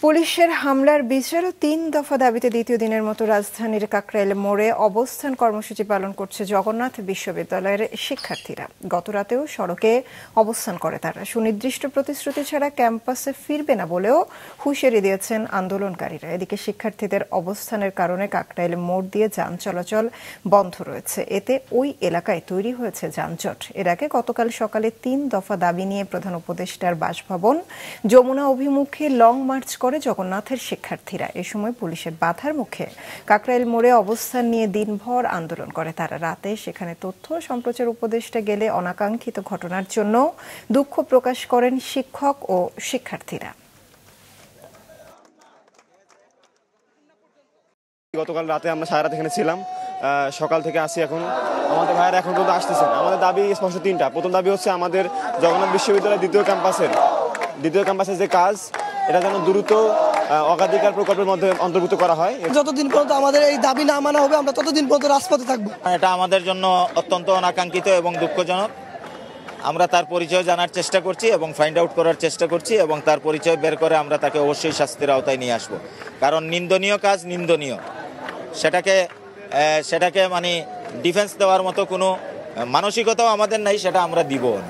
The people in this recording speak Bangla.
পুলিশের হামলার বিচার ও ৩ দফা দাবিতে দ্বিতীয় দিনের মতো রাজধানীর কাকরাইল মোড়ে অবস্থান কর্মসূচি পালন করছে জগন্নাথ বিশ্ববিদ্যালয়ের শিক্ষার্থীরা। গতরাতেও সড়কে অবস্থান করে তারা। সুনির্দিষ্ট প্রতিশ্রুতি ছাড়া ক্যাম্পাসে ফিরবে না বলেও হুঁশিয়ারি দিয়েছেন আন্দোলনকারীরা। এদিকে শিক্ষার্থীদের অবস্থানের কারণে কাকরাইল মোড় দিয়ে যান চলাচল বন্ধ রয়েছে। এতে ওই এলাকায় তৈরি হয়েছে যানজট। এর আগে গতকাল সকালে ৩ দফা দাবি নিয়ে প্রধান উপদেষ্টার বাসভবন যমুনা অভিমুখে লং মার্চ করে জগন্নাথের শিক্ষার্থীরা। এ সময় পুলিশের বাধার মুখে কাকরাইল মোড়ে অবস্থান নিয়ে দিনভর আন্দোলন করে তারা। রাতে সেখানে তথ্য সম্প্রচার উপদেষ্টা গেলে অনাকাঙ্ক্ষিত ঘটনার জন্য দুঃখ প্রকাশ করেন শিক্ষক ও শিক্ষার্থীরা। গতকাল রাতে আমরা সারা রাত এখানে ছিলাম, সকাল থেকে আসি এখন। আমাদের ভাইয়েরা এখন পর্যন্ত আসতেছেন। আমাদের দাবি স্পষ্ট 3টা। প্রথম দাবি হচ্ছে আমাদের জগন্নাথ বিশ্ববিদ্যালয়ের দ্বিতীয় ক্যাম্পাসের যে কাজ, এটা যেন দ্রুত অগ্রাধিকার প্রকল্পের মধ্যে অন্তর্ভুক্ত করা হয়। যতদিন পর্যন্ত আমাদের এই দাবি না মানা হবে, আমরা ততদিন পর্যন্ত রাজপথে থাকবো। এটা আমাদের জন্য অত্যন্ত অনাকাঙ্ক্ষিত এবং দুঃখজনক। আমরা তার পরিচয় জানার চেষ্টা করছি এবং ফাইন্ড আউট করার চেষ্টা করছি এবং তার পরিচয় বের করে আমরা তাকে অবশ্যই শাস্তির আওতায় নিয়ে আসব। কারণ নিন্দনীয় কাজ নিন্দনীয়, সেটাকে মানে ডিফেন্স দেওয়ার মতো কোনো মানসিকতাও আমাদের নাই, সেটা আমরা দিব না।